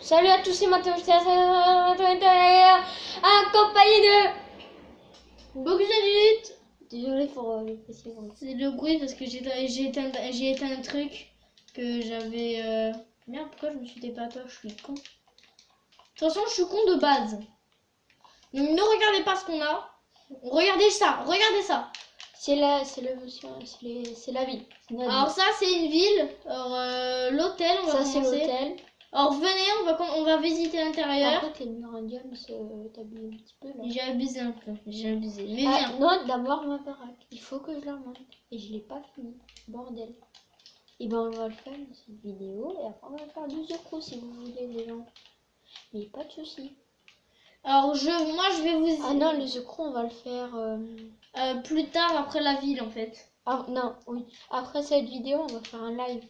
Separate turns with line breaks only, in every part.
Salut à tous, c'est Mathéo, je suis accompagné de
beaucoup d'adultes.
Désolé pour les petits bruits.
C'est le bruit parce que j'ai éteint un truc que j'avais... Merde, pourquoi je me suis débattu? Je suis con. De toute façon, je suis con de base. Donc ne regardez pas ce qu'on a. Regardez ça, regardez ça.
C'est la ville.
Alors ça, c'est une ville. Alors l'hôtel, on va
ça, c'est
commencer.
l'hôtel.
Alors venez, on va visiter l'intérieur.
Par contre, les murs indiens, t'habilles un petit peu là.
J'ai abusé un peu, j'ai abusé. Mais
Ah,
viens.
non, d'abord ma baraque. Il faut que je la monte. Et je l'ai pas fini. Bordel. Et ben on va le faire dans cette vidéo. Et après on va faire du Zucro si vous voulez les gens. Mais pas de soucis.
Alors moi je vais vous...
Ah non, le Zucro on va le faire...
plus tard après la ville en fait.
Ah non, oui. Après cette vidéo on va faire un live.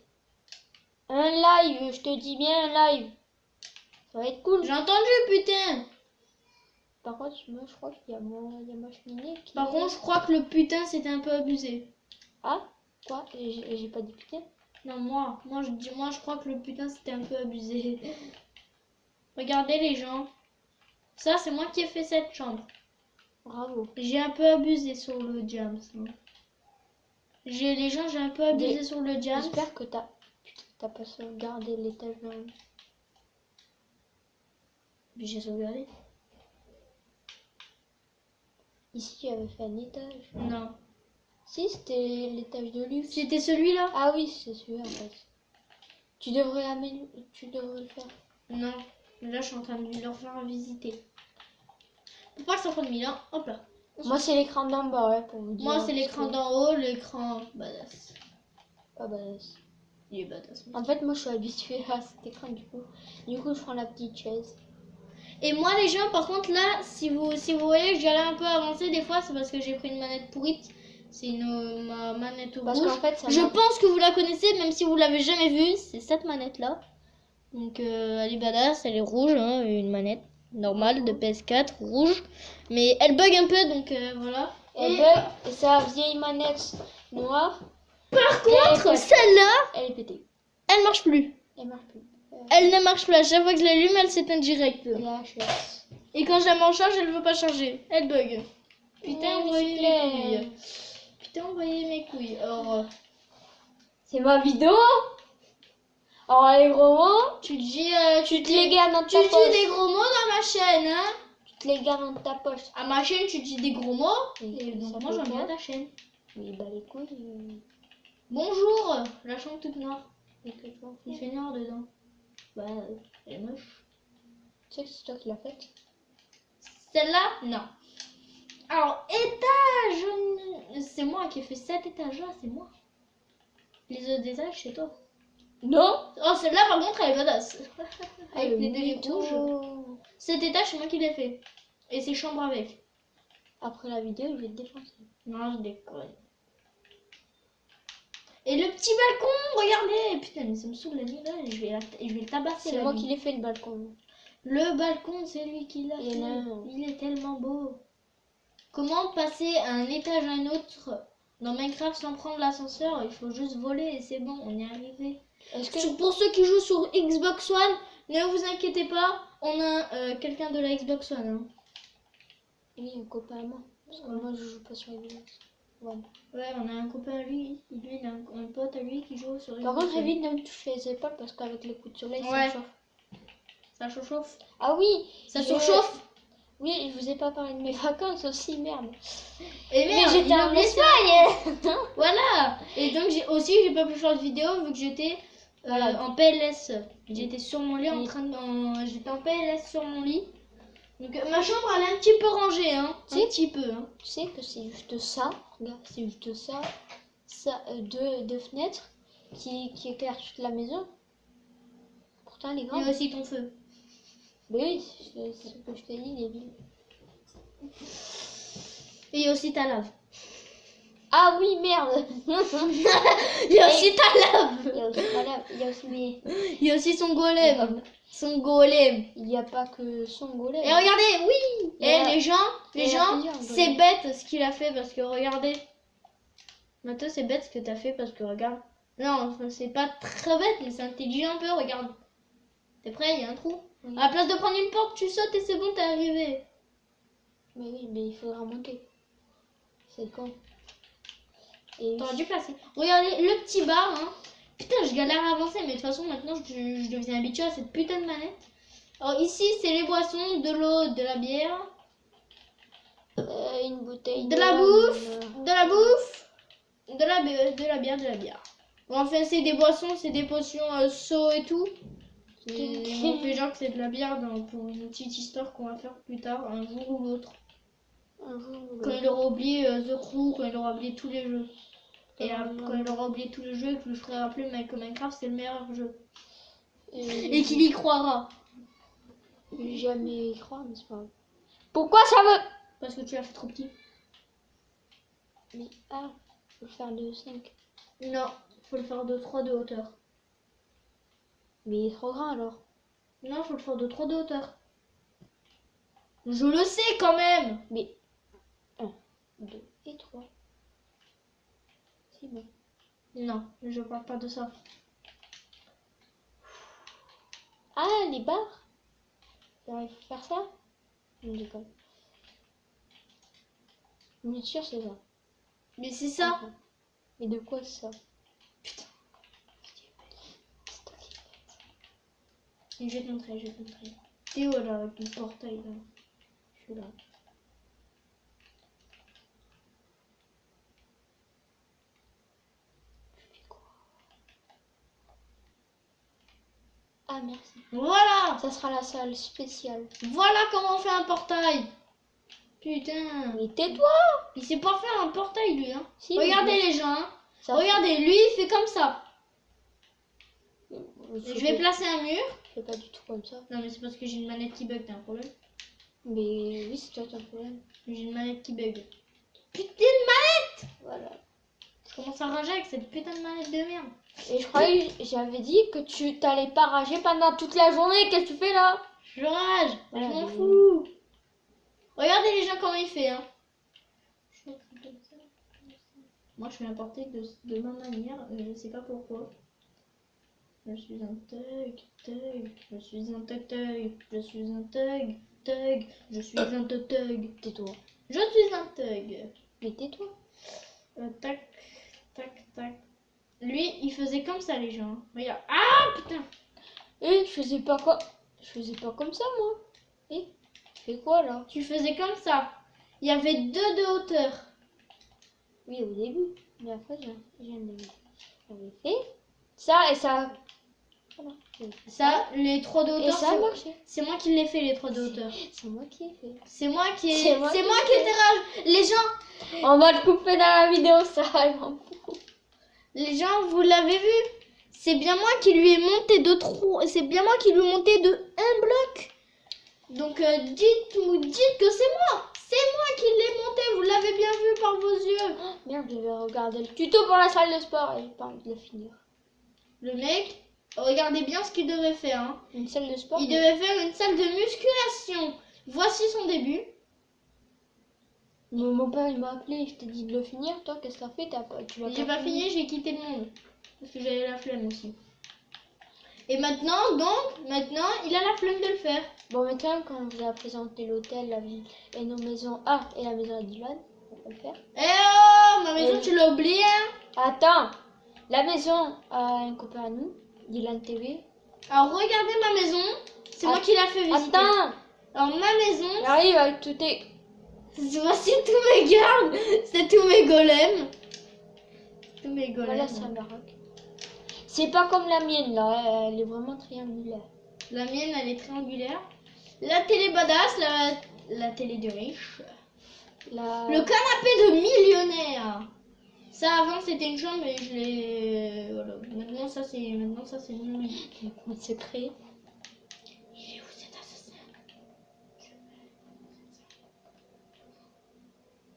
Un live, je te dis bien un live. Ça va être cool.
J'ai entendu, putain.
Par contre, moi je crois qu'il y a ma cheminée qui...
Par contre, je crois que le putain c'était un peu abusé.
Ah, quoi? J'ai pas dit putain.
Non, moi je crois que le putain c'était un peu abusé. Regardez les gens. Ça, c'est moi qui ai fait cette chambre.
Bravo.
J'ai un peu abusé sur le jam. J'ai un peu abusé sur le jam.
J'espère que t'as pas sauvegardé l'étage là.
J'ai sauvegardé.
Ici, tu avais fait un étage.
Non.
Si, c'était l'étage de luxe.
C'était celui-là?
Ah oui, c'est celui-là en fait. Tu devrais le faire.
Non. Là, je suis en train de leur faire visiter. Pour pas que ça prenne 1000 ans. Hop là.
Moi, c'est l'écran d'en bas, ouais, pour vous dire.
Moi, c'est l'écran d'en haut, l'écran badass.
Pas badass.
Il est badass.
En fait, moi, je suis habituée à cet écran du coup. Du coup, je prends la petite chaise.
Et moi, les gens, par contre, là, si vous voyez que j'allais un peu avancer, des fois, c'est parce que j'ai pris une manette pourrite. C'est ma manette rouge.
Parce qu'en fait,
je pense que vous la connaissez, même si vous l'avez jamais vue. C'est cette manette-là. Donc, elle est badass, elle est rouge, hein, une manette normale de PS4 rouge. Mais elle bug un peu, donc voilà.
Elle bug, et sa vieille manette noire.
Par contre, celle-là,
elle est pétée.
Elle marche plus.
Elle marche plus.
Elle ne marche plus. À chaque fois que je l'allume, elle s'éteint direct. Et quand je la mets en charge, elle ne veut pas charger. Elle bug. Putain, envoyez mes couilles. Putain, envoyez mes couilles. Alors,
c'est ma vidéo. Alors les gros mots,
tu dis
les gardes dans ta poche.
Tu dis des gros mots dans ma chaîne, hein.
Tu te les gardes dans ta poche.
À ma chaîne, tu dis des gros mots.
Oui,
et donc moi, j'aime bien ta chaîne.
Oui, bah les couilles.
Bonjour. La chambre toute noire.
Il
fait noir dedans. Bah, elle est moche.
Tu sais que c'est toi qui l'as faite?
Celle-là, non. Alors, étage. C'est moi qui ai fait cet étage-là, c'est moi. Les autres étages, c'est toi.
Non.
Oh, celle-là, par contre, elle est badass. Avec les
mytho.
délits rouges. Cet étage, c'est moi qui l'ai fait. Et ses chambres avec.
Après la vidéo, je vais te défoncer.
Non, je déconne. Et le petit balcon, regardez. Putain, mais ça me saoule la nuit là. Je vais le tabasser.
C'est moi qui l'ai fait, le balcon.
Le balcon, c'est lui qui l'a fait. Il est tellement beau. Comment passer un étage à un autre dans Minecraft sans prendre l'ascenseur? Il faut juste voler et c'est bon, on est arrivé. Pour ceux qui jouent sur Xbox One, ne vous inquiétez pas, on a quelqu'un de la Xbox One. Hein.
Oui, un copain à moi. Parce que moi, je joue pas sur Xbox One.
Ouais, on a un copain à lui. Lui, il a un pote à lui qui joue sur Xbox One.
Par contre, évite de me toucher les épaules parce qu'avec les coups de soleil, ça chauffe.
Ça chauffe.
Ah oui,
ça surchauffe.
Oui, je vous ai pas parlé de mes vacances aussi, merde.
Et merde,
mais j'étais en Espagne.
Voilà. Et donc j'ai pas pu faire de vidéo vu que j'étais en PLS. J'étais sur mon lit j'étais en PLS sur mon lit. Donc ma chambre elle est un petit peu rangée, hein. Un petit peu. Hein.
Tu sais que c'est juste ça. Regarde, c'est juste ça. Deux fenêtres qui éclairent toute la maison. Pourtant les grandes.
Et aussi ton feu.
Mais oui, c'est ce que je t'ai dit, les villes.
Et il y a aussi ta lave.
Ah oui, merde.
Il y a aussi ta lave.
Il y a aussi ma lave.
Il y a aussi son golem. Son golem.
Il n'y a pas que son golem.
Et regardez, oui. Et les gens, c'est bête ce qu'il a fait parce que regardez. Maintenant c'est bête ce que t'as fait parce que regarde. Non, c'est pas très bête, mais c'est intelligent un peu, regarde. T'es prêt? Il y a un trou.
Oui.
À la place de prendre une porte, tu sautes et c'est bon, t'es arrivé.
Mais oui, mais il faudra monter. C'est con. Et
T'aurais dû placer. Regardez, le petit bar, hein. Putain, je galère à avancer, mais de toute façon, maintenant, je deviens habitué à cette putain de manette. Alors ici, c'est les boissons, de l'eau, de la bière,
une bouteille
de la bouffe, de la bouffe, de la bière, de la bière. Bon, enfin, c'est des boissons, c'est des potions seau et tout. On fait genre que c'est de la bière pour une petite histoire qu'on va faire plus tard, un jour ou l'autre.
Un jour ou
Quand il aura oublié The Crew, quand il aura oublié tous les jeux. Et
l'autre.
quand il aura oublié tous les jeux et que je lui ferai rappeler que Minecraft c'est le meilleur jeu.
Et
Et qu'il y croira.
jamais y croire, mais c'est pas grave. Pourquoi ça veut?
Parce que tu l'as fait trop petit.
Mais faut le faire de 5.
Non, faut le faire de 3 de hauteur.
Mais il est trop grand alors.
Non, faut le faire de 3 de hauteur. Je le sais quand même.
Mais 1, 2 et 3. C'est bon.
Non, je parle pas de ça.
Ah, les barres? Il faut faire ça? Je me déconne. Bien sûr, c'est ça.
Mais c'est ça.
Mais de quoi ça?
Putain. Je vais te montrer, je vais te montrer. T'es où là avec le portail là?
Je suis là. Je fais quoi? Ah, merci.
Voilà.
Ça sera la salle spéciale.
Voilà comment on fait un portail. Putain.
Mais tais-toi!
Il sait pas faire un portail lui hein.
Si,
Regardez
mais
les gens hein.
ça
Regardez, lui il fait comme ça.
fait-
Je vais placer un mur.
Je fais pas du tout comme ça.
Non mais c'est parce que j'ai une manette qui bug, t'as un problème?
Mais oui, c'est toi ton problème.
J'ai une manette qui bug. Putain de manette!
Voilà.
Je commence à rager avec cette putain de manette de merde.
Et je croyais, j'avais dit que tu t'allais pas rager pendant toute la journée. Qu'est-ce que tu fais là?
Je rage,
Voilà,
je m'en
mais-
fous. Regardez les gens comment il fait hein. Moi je fais un portail de ma manière, je sais pas pourquoi. Je suis un thug, je suis un thug, je suis un thug, je suis un thug.
Tais-toi.
Je suis un thug.
Mais tais-toi.
Tac, tac, tac. Lui, il faisait comme ça les gens. hein. Regarde. Ah putain.
Et je faisais pas quoi? Je faisais pas comme ça moi. Et tu fais quoi là?
Tu faisais comme ça. Il y avait 2 de hauteur.
Oui, au début. Mais après, j'avais fait ça et ça. Voilà.
Ça, les 3 de
Et
hauteur,
ça a marché.
c'est moi qui l'ai fait les 3 de hauteur.
C'est moi qui ai fait.
C'est moi qui ai.
C'est moi qui
étais rage. Les gens,
On va le couper dans la vidéo, ça. je m'en fous.
les gens, vous l'avez vu. C'est bien moi qui lui ai monté 2 trous. C'est bien moi qui lui ai monté de 1 bloc. Donc dites que c'est moi. C'est moi qui l'ai monté. Vous l'avez bien vu par vos yeux.
Merde, je vais regarder le tuto pour la salle de sport et j'ai pas envie de le finir.
Le mec, regardez bien ce qu'il devait faire. Hein.
Une salle de sport?
Il devait faire une salle de musculation. Voici son début.
Mon père il m'a appelé, je t'ai dit de le finir. Toi, qu'est-ce que t'as fait? Tu l'as
J'ai pas fini, j'ai quitté le monde. Parce que j'avais la flemme aussi. Et maintenant, il a la flemme de le faire.
Bon, maintenant, quand on vous a présenté l'hôtel, la ville et nos maisons A et la maison de Dylan, on va le faire.
Eh oh, ma maison, tu l'as oublié, hein?
Attends, la maison a un copain à nous, Dylan TV.
Alors, regardez ma maison. C'est moi qui l'a fait visiter.
Attends,
Alors, ma maison,
j'arrive avec tout tes...
voici tous mes gardes. C'est tous mes golems. Tous mes golems.
Voilà, c'est un baraque. C'est pas comme la mienne là, elle est vraiment triangulaire.
La mienne, elle est triangulaire. La télé badass, la télé de riche. Le canapé de millionnaire. Ça avant c'était une chambre mais je l'ai. Voilà. Maintenant ça c'est mon lit.
Le compte secret.
Il est où cet assassin? Ça va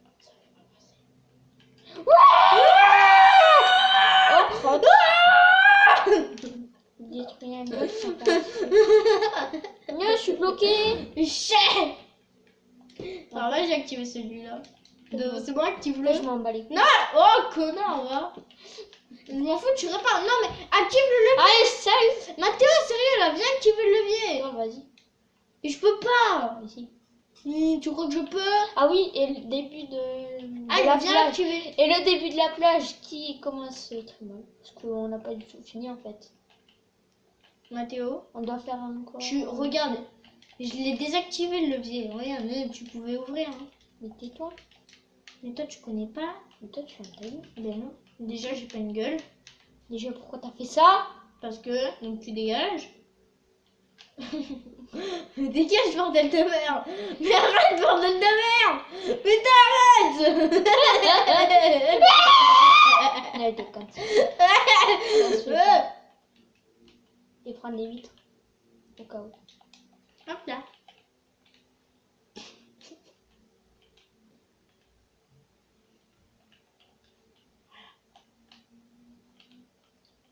pas passer.
Oh crotte. Détruis un bloc sans passer. Non, je suis bloquée.
Chais. Alors là j'ai activé celui-là. C'est moi qui active
Là,
le.
je m'en bats les couilles.
Non. Oh connard va. Je m'en fous, tu répares. Non, mais active le levier.
Allez, salut.
Mathéo, sérieux, là, viens activer le levier.
Non, vas-y.
Et je peux pas.
Ici.
Tu crois que je peux?
Ah oui, et le début de
Ah,
la
viens
plage.
activer.
Et le début de la plage qui commence très mal. Parce qu'on n'a pas du tout fini en fait.
Mathéo,
On doit faire encore.
regarde. Je l'ai désactivé le levier. Regarde, mais tu pouvais ouvrir. Hein.
Mais tais-toi.
Mais toi, tu connais pas?
Mais toi, tu fais un tailleur.
Ben non. Déjà, j'ai pas une gueule.
Déjà, pourquoi t'as fait ça?
Parce que, donc tu dégages. Dégage, bordel de merde. Mais arrête, bordel de merde. Mais t'arrêtes.
Elle était comme ça. Et prendre les vitres. Au cas où.
Hop là.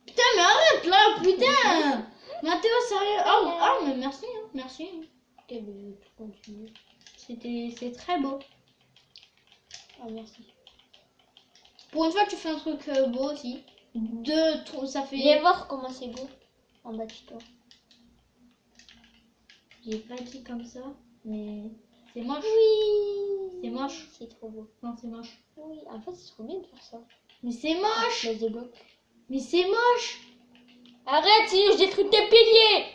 Putain, mais arrête là, putain. Mathéo, sérieux. Oh, mais merci, hein, merci.
Ok, mais tu continues.
C'est très beau.
Ah, merci.
Pour une fois, tu fais un truc beau aussi. Ça fait.
Viens voir comment c'est beau. En bas de chez toi.
J'ai pas dit comme ça, mais c'est moche.
Oui.
C'est moche.
C'est trop beau.
Non, c'est moche.
Oui, en fait, c'est trop bien de faire ça.
Mais c'est moche.
Laisse des blocs.
Mais c'est moche.
Arrête, sinon je détruis tes piliers.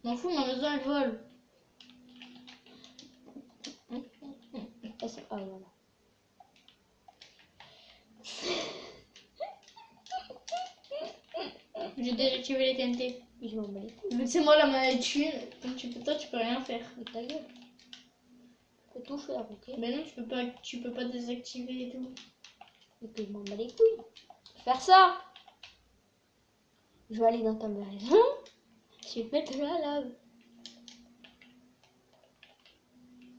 M'en fous, ma maison elle vole.
Ah, voilà.
J'ai désactivé les TNT.
Et je m'en bats les couilles.
Mais c'est moi la manette une. Donc toi tu peux rien faire.
Mais ta gueule. Tu peux tout faire, ok?
Mais non, tu peux pas désactiver et tout.
Et que je m'en bats les couilles. Faire ça. Je vais aller dans ta maison. Je vais mettre la lave.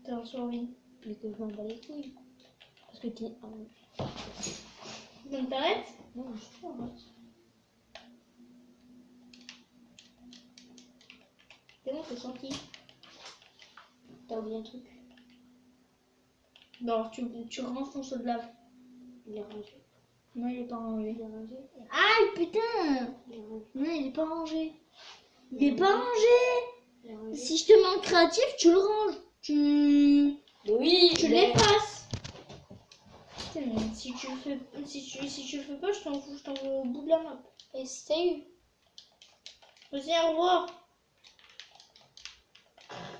T'es en survie.
Et que je m'en bats les couilles. Parce que t'es.
Donc t'arrêtes?
Non, je suis pas.
C'est bon, t'es senti.
T'as oublié un truc.
Bon, alors tu ranges ton seau de lave.
Il est rangé.
Non, il est pas rangé.
Il est rangé.
Ah putain!
Il est rangé.
Non, il est pas rangé. Il est pas rangé!
Il est rangé.
Si je te mets en créatif, tu le ranges. Tu
Oui,
l'effaces. Putain, mais si tu le fais, si tu le fais pas, je t'envoie au bout de la map.
Essaye.
Vas-y, au revoir.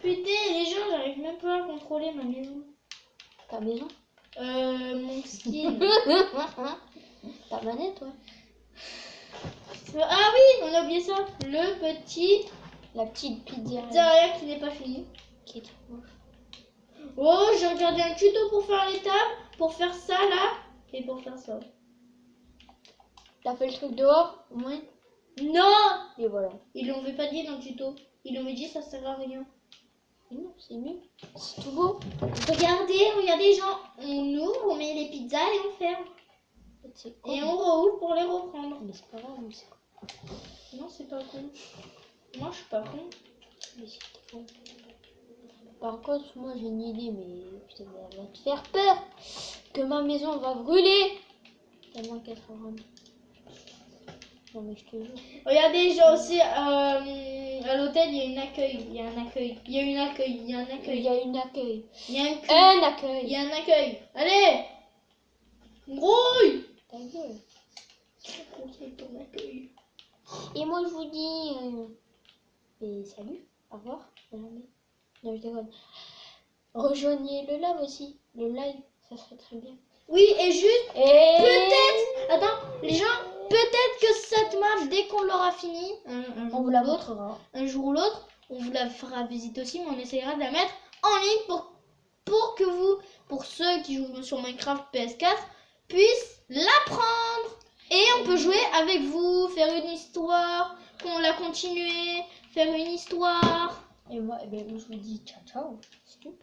Putain, les gens, j'arrive même pas à contrôler ma maison.
Ta maison.
Mon skin.
Ta manette, ouais.
Ah oui, on a oublié ça. Le petit
La petite pizzeria.
derrière qui n'est pas fini.
Qui est trop moche.
Oh, j'ai regardé un tuto pour faire les tables, pour faire ça là, et pour faire ça.
T'as fait le truc dehors, au moins.
Non!
Et voilà.
Ils l'ont pas dit dans le tuto. Ils l'ont dit ça sert à rien.
Et non, c'est mieux. C'est tout beau.
Regardez, gens. On ouvre, on met les pizzas et on ferme.
C'est con.
Et on rouvre pour les reprendre.
Mais c'est pas grave, mais c'est con.
Non, c'est pas con. Moi, je suis pas con.
Mais c'est con. Par contre, moi j'ai une idée, mais putain, elle va te faire peur. Que ma maison va brûler. Tellement qu'elle sera grande. Non, mais je te jure.
Regardez, genre aussi, à l'hôtel, il y a une accueil. Il y a un accueil. Il y a une accueil. Il y a un
Il
accueil.
y a une accueil.
Il y a un cul.
Un
Il
accueil.
y a un accueil. Allez! Grouille!
Ta gueule.
Contrôle ton accueil.
Et moi je vous dis. Et salut. Au revoir. Bonne journée. Non, je déconne. Rejoignez le live aussi. Le live, ça serait très bien.
Oui, et juste,
Et
peut-être, attends, les gens, peut-être que cette map, dès qu'on l'aura fini, un jour
on vous
ou
la
l'autre,
montrera.
un jour ou l'autre, on vous la fera visite aussi, mais on essaiera de la mettre en ligne pour que vous, pour ceux qui jouent sur Minecraft PS4, puissent l'apprendre. Et on peut jouer avec vous, faire une histoire, qu'on la continue, faire une histoire.
Et moi, eh ben, moi je vous dis ciao ciao. C'est tout.